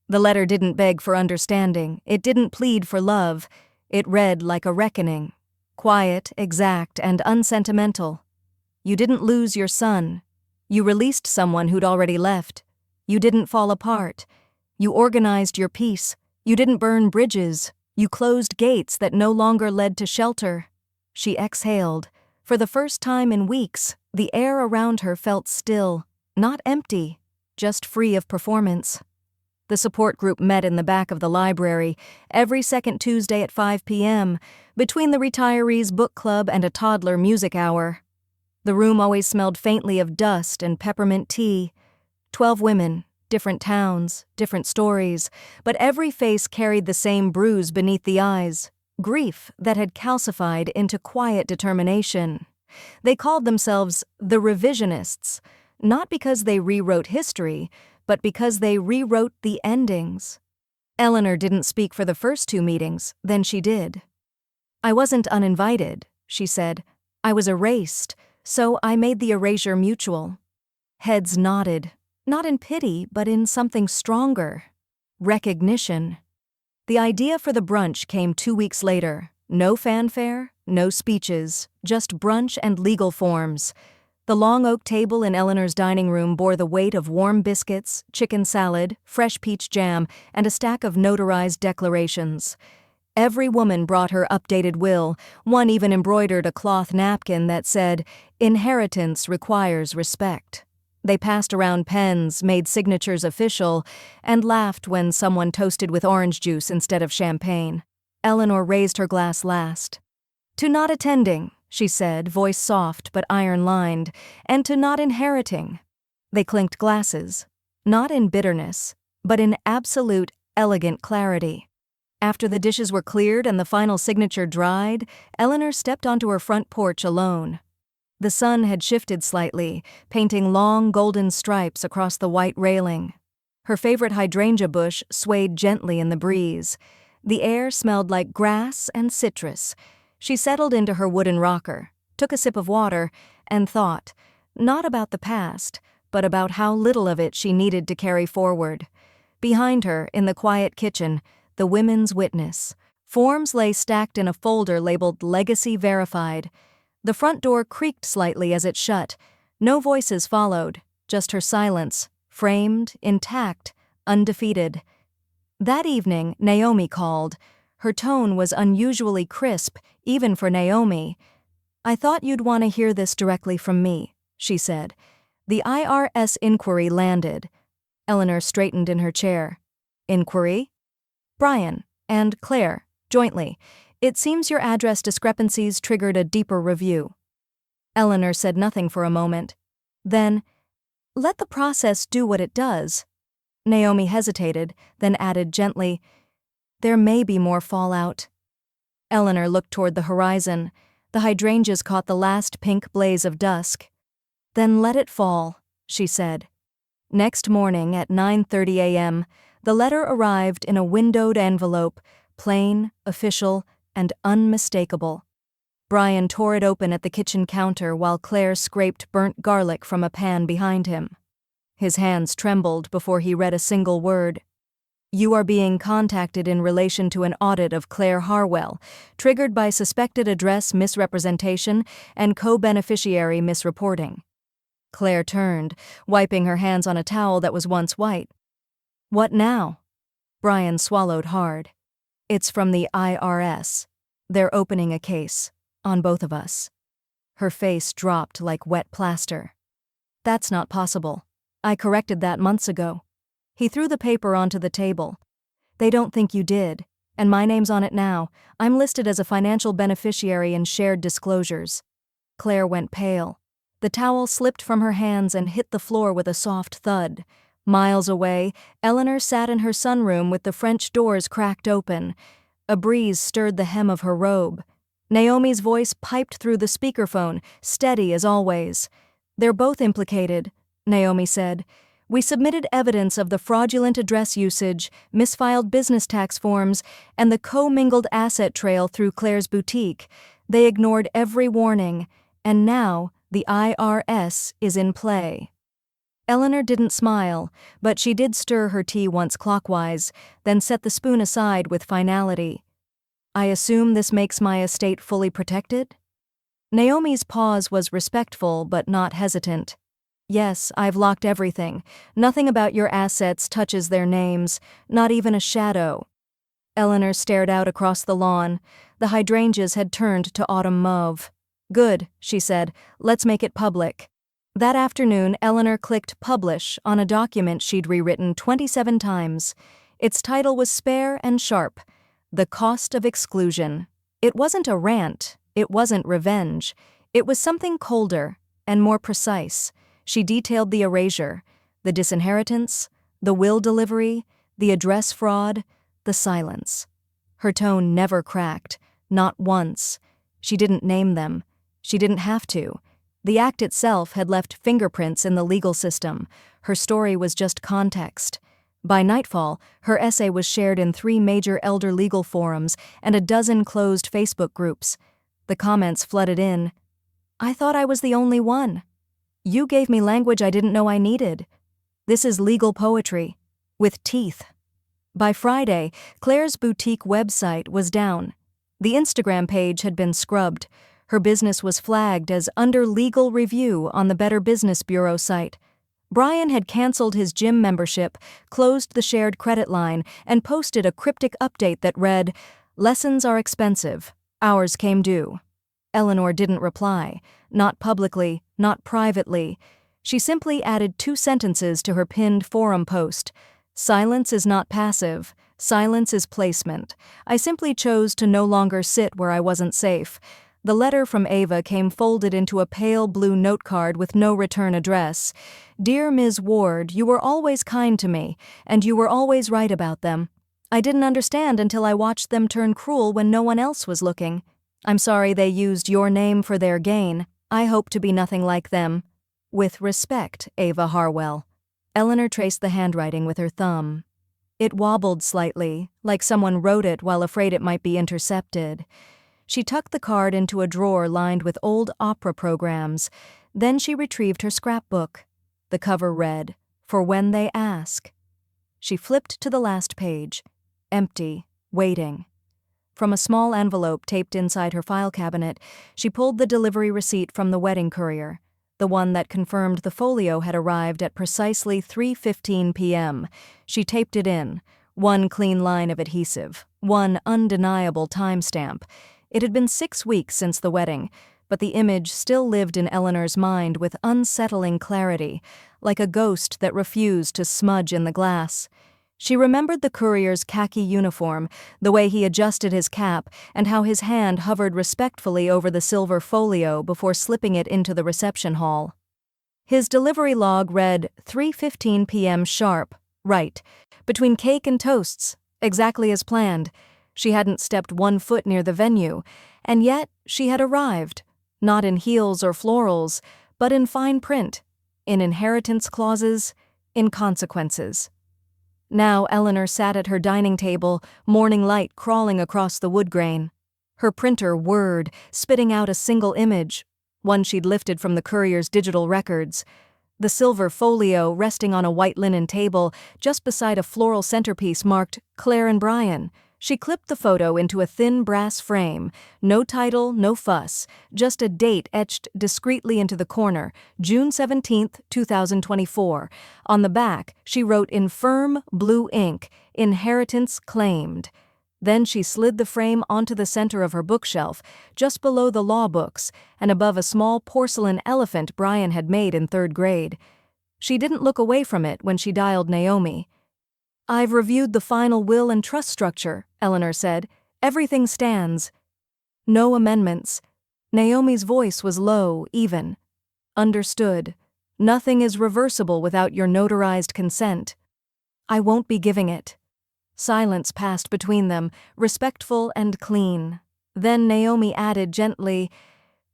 The letter didn't beg for understanding, it didn't plead for love. It read like a reckoning. Quiet, exact, and unsentimental. You didn't lose your son. You released someone who'd already left. You didn't fall apart. You organized your peace. You didn't burn bridges. You closed gates that no longer led to shelter. She exhaled. For the first time in weeks, the air around her felt still, not empty. Just free of performance. The support group met in the back of the library, every second Tuesday at 5 p.m., between the retirees' book club and a toddler music hour. The room always smelled faintly of dust and peppermint tea. 12 women, different towns, different stories, but every face carried the same bruise beneath the eyes, grief that had calcified into quiet determination. They called themselves the revisionists, not because they rewrote history, but because they rewrote the endings. Eleanor didn't speak for the first 2 meetings, then she did. "I wasn't uninvited," she said. "I was erased, so I made the erasure mutual." Heads nodded, not in pity, but in something stronger. Recognition. The idea for the brunch came 2 weeks later. No fanfare, no speeches, just brunch and legal forms. The long oak table in Eleanor's dining room bore the weight of warm biscuits, chicken salad, fresh peach jam, and a stack of notarized declarations. Every woman brought her updated will, one even embroidered a cloth napkin that said, "Inheritance requires respect." They passed around pens, made signatures official, and laughed when someone toasted with orange juice instead of champagne. Eleanor raised her glass last. "To not attending," she said, voice soft but iron-lined, "and to not inheriting." They clinked glasses, not in bitterness, but in absolute, elegant clarity. After the dishes were cleared and the final signature dried, Eleanor stepped onto her front porch alone. The sun had shifted slightly, painting long golden stripes across the white railing. Her favorite hydrangea bush swayed gently in the breeze. The air smelled like grass and citrus. She settled into her wooden rocker, took a sip of water, and thought, not about the past, but about how little of it she needed to carry forward. Behind her, in the quiet kitchen, the women's witness. Forms lay stacked in a folder labeled Legacy Verified. The front door creaked slightly as it shut. No voices followed, just her silence, framed, intact, undefeated. That evening, Naomi called. Her tone was unusually crisp, even for Naomi. "I thought you'd want to hear this directly from me," she said. "The IRS inquiry landed." Eleanor straightened in her chair. "Inquiry?" "Brian and Claire, jointly. It seems your address discrepancies triggered a deeper review." Eleanor said nothing for a moment. Then, "Let the process do what it does." Naomi hesitated, then added gently, "There may be more fallout." Eleanor looked toward the horizon. The hydrangeas caught the last pink blaze of dusk. "Then let it fall," she said. Next morning at 9:30 a.m., the letter arrived in a windowed envelope, plain, official, and unmistakable. Brian tore it open at the kitchen counter while Claire scraped burnt garlic from a pan behind him. His hands trembled before he read a single word. "You are being contacted in relation to an audit of Claire Harwell, triggered by suspected address misrepresentation and co-beneficiary misreporting." Claire turned, wiping her hands on a towel that was once white. "What now?" Brian swallowed hard. "It's from the IRS. They're opening a case. On both of us." Her face dropped like wet plaster. "That's not possible. I corrected that months ago." He threw the paper onto the table. "They don't think you did, and my name's on it now. I'm listed as a financial beneficiary in shared disclosures." Claire went pale. The towel slipped from her hands and hit the floor with a soft thud. Miles away, Eleanor sat in her sunroom with the French doors cracked open. A breeze stirred the hem of her robe. Naomi's voice piped through the speakerphone, steady as always. "They're both implicated," Naomi said. "We submitted evidence of the fraudulent address usage, misfiled business tax forms, and the co-mingled asset trail through Claire's boutique. They ignored every warning, and now the IRS is in play." Eleanor didn't smile, but she did stir her tea once clockwise, then set the spoon aside with finality. "I assume this makes my estate fully protected?" Naomi's pause was respectful but not hesitant. "Yes, I've locked everything. Nothing about your assets touches their names, not even a shadow." Eleanor stared out across the lawn. The hydrangeas had turned to autumn mauve. "Good," she said. "Let's make it public." That afternoon, Eleanor clicked publish on a document she'd rewritten 27 times. Its title was spare and sharp. The Cost of Exclusion. It wasn't a rant. It wasn't revenge. It was something colder and more precise. She detailed the erasure, the disinheritance, the will delivery, the address fraud, the silence. Her tone never cracked, not once. She didn't name them. She didn't have to. The act itself had left fingerprints in the legal system. Her story was just context. By nightfall, her essay was shared in 3 major elder legal forums and a dozen closed Facebook groups. The comments flooded in. "I thought I was the only one. You gave me language I didn't know I needed. This is legal poetry. With teeth." By Friday, Claire's boutique website was down. The Instagram page had been scrubbed. Her business was flagged as under legal review on the Better Business Bureau site. Brian had canceled his gym membership, closed the shared credit line, and posted a cryptic update that read, Lessons are expensive. Ours came due. Eleanor didn't reply, not publicly, not privately. She simply added 2 sentences to her pinned forum post. Silence is not passive. Silence is placement. I simply chose to no longer sit where I wasn't safe. The letter from Ava came folded into a pale blue note card with no return address. Dear Ms. Ward, you were always kind to me, and you were always right about them. I didn't understand until I watched them turn cruel when no one else was looking. I'm sorry they used your name for their gain. I hope to be nothing like them. With respect, Ava Harwell. Eleanor traced the handwriting with her thumb. It wobbled slightly, like someone wrote it while afraid it might be intercepted. She tucked the card into a drawer lined with old opera programs. Then she retrieved her scrapbook. The cover read, "For when they ask." She flipped to the last page. Empty, waiting. From a small envelope taped inside her file cabinet, she pulled the delivery receipt from the wedding courier, the one that confirmed the folio had arrived at precisely 3:15 p.m. She taped it in, one clean line of adhesive, one undeniable timestamp. It had been 6 weeks since the wedding, but the image still lived in Eleanor's mind with unsettling clarity, like a ghost that refused to smudge in the glass. She remembered the courier's khaki uniform, the way he adjusted his cap, and how his hand hovered respectfully over the silver folio before slipping it into the reception hall. His delivery log read 3:15 p.m. sharp, right, between cake and toasts, exactly as planned. She hadn't stepped 1 foot near the venue, and yet she had arrived, not in heels or florals, but in fine print, in inheritance clauses, in consequences. Now Eleanor sat at her dining table, morning light crawling across the wood grain. Her printer whirred, spitting out a single image, one she'd lifted from the courier's digital records. The silver folio resting on a white linen table just beside a floral centerpiece marked Claire and Brian. She clipped the photo into a thin brass frame. No title, no fuss, just a date etched discreetly into the corner, June 17th, 2024. On the back, she wrote in firm blue ink, "Inheritance claimed." Then she slid the frame onto the center of her bookshelf, just below the law books, and above a small porcelain elephant Brian had made in 3rd grade. She didn't look away from it when she dialed Naomi. "I've reviewed the final will and trust structure," Eleanor said. "Everything stands." "No amendments." Naomi's voice was low, even. "Understood. Nothing is reversible without your notarized consent." "I won't be giving it." Silence passed between them, respectful and clean. Then Naomi added gently,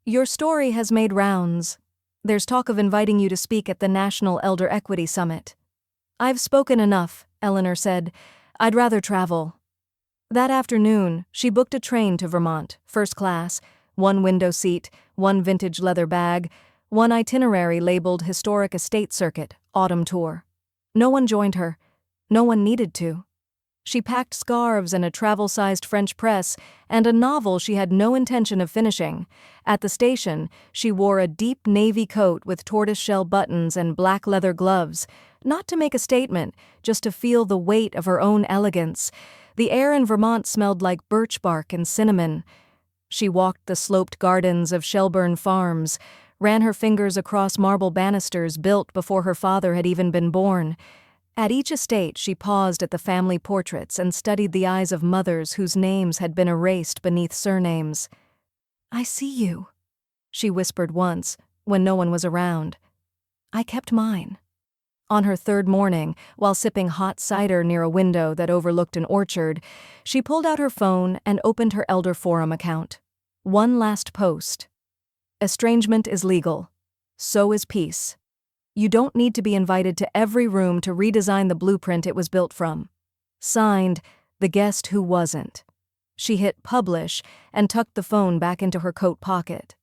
"Your story has made rounds. There's talk of inviting you to speak at the National Elder Equity Summit." "I've spoken enough," Eleanor said. "I'd rather travel." That afternoon, she booked a train to Vermont, 1st class, 1 window seat, 1 vintage leather bag, 1 itinerary labeled Historic Estate Circuit, Autumn Tour. No one joined her. No one needed to. She packed scarves and a travel-sized French press and a novel she had no intention of finishing. At the station, she wore a deep navy coat with tortoiseshell buttons and black leather gloves, not to make a statement, just to feel the weight of her own elegance. The air in Vermont smelled like birch bark and cinnamon. She walked the sloped gardens of Shelburne Farms, ran her fingers across marble banisters built before her father had even been born. At each estate, she paused at the family portraits and studied the eyes of mothers whose names had been erased beneath surnames. "I see you," she whispered once, when no one was around. "I kept mine." On her 3rd morning, while sipping hot cider near a window that overlooked an orchard, she pulled out her phone and opened her Elder Forum account. One last post. "Estrangement is legal. So is peace. You don't need to be invited to every room to redesign the blueprint it was built from. Signed, the guest who wasn't." She hit publish and tucked the phone back into her coat pocket.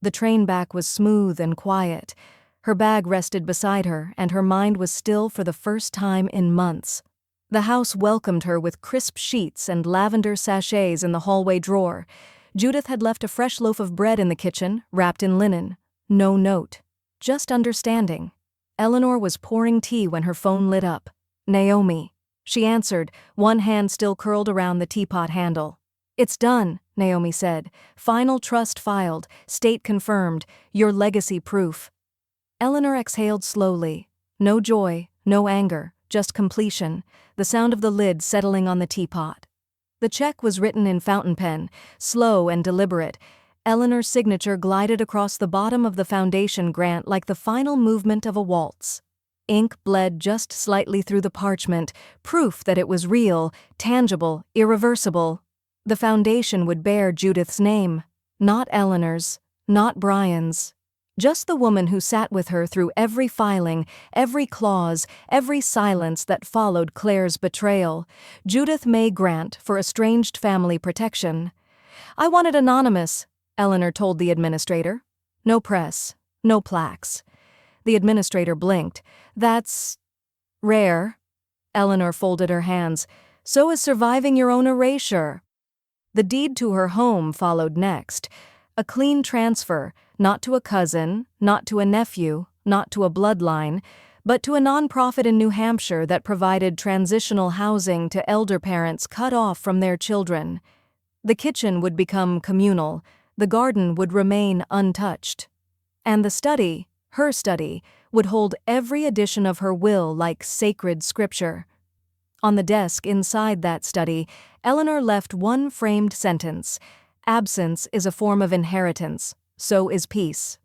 The train back was smooth and quiet. Her bag rested beside her, and her mind was still for the first time in months. The house welcomed her with crisp sheets and lavender sachets in the hallway drawer. Judith had left a fresh loaf of bread in the kitchen, wrapped in linen. No note. Just understanding. Eleanor was pouring tea when her phone lit up. "Naomi." She answered, one hand still curled around the teapot handle. "It's done," Naomi said. "Final trust filed, state confirmed, your legacy proof." Eleanor exhaled slowly. No joy, no anger, just completion, the sound of the lid settling on the teapot. The check was written in fountain pen, slow and deliberate. Eleanor's signature glided across the bottom of the foundation grant like the final movement of a waltz. Ink bled just slightly through the parchment, proof that it was real, tangible, irreversible. The foundation would bear Judith's name, not Eleanor's, not Brian's. Just the woman who sat with her through every filing, every clause, every silence that followed Claire's betrayal. Judith May Grant for estranged family protection. "I want it anonymous," Eleanor told the administrator. "No press, no plaques." The administrator blinked. "That's rare." Eleanor folded her hands. "So is surviving your own erasure." The deed to her home followed next. A clean transfer, not to a cousin, not to a nephew, not to a bloodline, but to a nonprofit in New Hampshire that provided transitional housing to elder parents cut off from their children. The kitchen would become communal, the garden would remain untouched. And the study, her study, would hold every edition of her will like sacred scripture. On the desk inside that study, Eleanor left one framed sentence: "Absence is a form of inheritance, so is peace."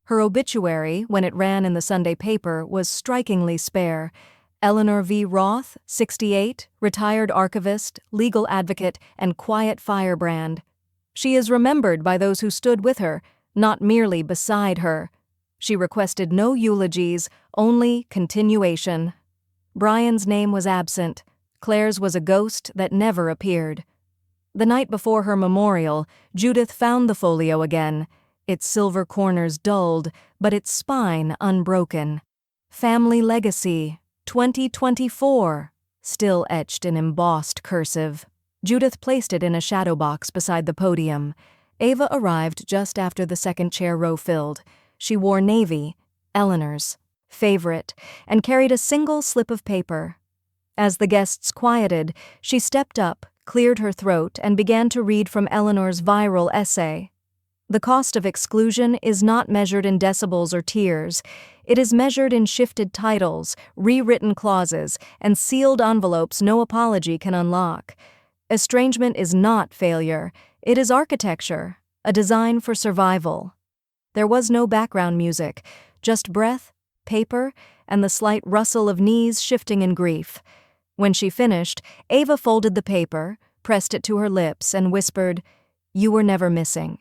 Her obituary, when it ran in the Sunday paper, was strikingly spare. Eleanor V. Roth, 68, retired archivist, legal advocate, and quiet firebrand. She is remembered by those who stood with her, not merely beside her. She requested no eulogies, only continuation. Brian's name was absent. Claire's was a ghost that never appeared. The night before her memorial, Judith found the folio again, its silver corners dulled, but its spine unbroken. "Family Legacy, 2024, still etched in embossed cursive. Judith placed it in a shadow box beside the podium. Ava arrived just after the second chair row filled. She wore navy, Eleanor's favorite, and carried a single slip of paper. As the guests quieted, she stepped up, cleared her throat, and began to read from Eleanor's viral essay. "The cost of exclusion is not measured in decibels or tears. It is measured in shifted titles, rewritten clauses, and sealed envelopes no apology can unlock. Estrangement is not failure. It is architecture, a design for survival." There was no background music, just breath, paper, and the slight rustle of knees shifting in grief. When she finished, Ava folded the paper, pressed it to her lips, and whispered, "You were never missing."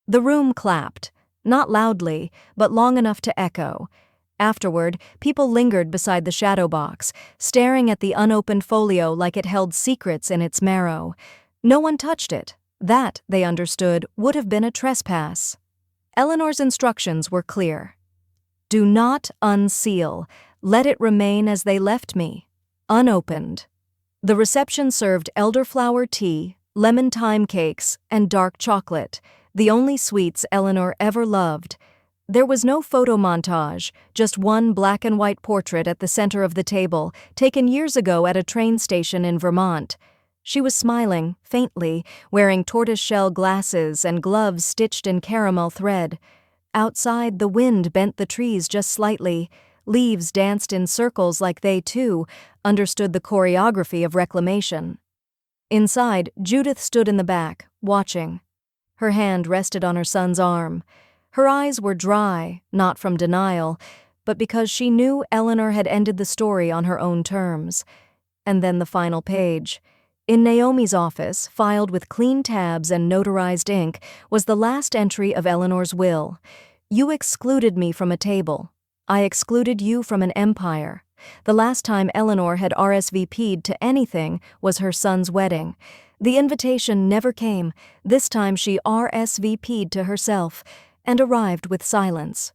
The room clapped, not loudly, but long enough to echo. Afterward, people lingered beside the shadow box, staring at the unopened folio like it held secrets in its marrow. No one touched it. That, they understood, would have been a trespass. Eleanor's instructions were clear. "Do not unseal. Let it remain as they left me, unopened." The reception served elderflower tea, lemon thyme cakes, and dark chocolate, the only sweets Eleanor ever loved. There was no photo montage, just one black and white portrait at the center of the table, taken years ago at a train station in Vermont. She was smiling, faintly, wearing tortoiseshell glasses and gloves stitched in caramel thread. Outside, the wind bent the trees just slightly. Leaves danced in circles like they, too, understood the choreography of reclamation. Inside, Judith stood in the back, watching. Her hand rested on her son's arm. Her eyes were dry, not from denial, but because she knew Eleanor had ended the story on her own terms. And then the final page. In Naomi's office, filed with clean tabs and notarized ink, was the last entry of Eleanor's will. "You excluded me from a table. I excluded you from an empire." The last time Eleanor had RSVP'd to anything was her son's wedding. The invitation never came. This time she RSVP'd to herself, and arrived with silence.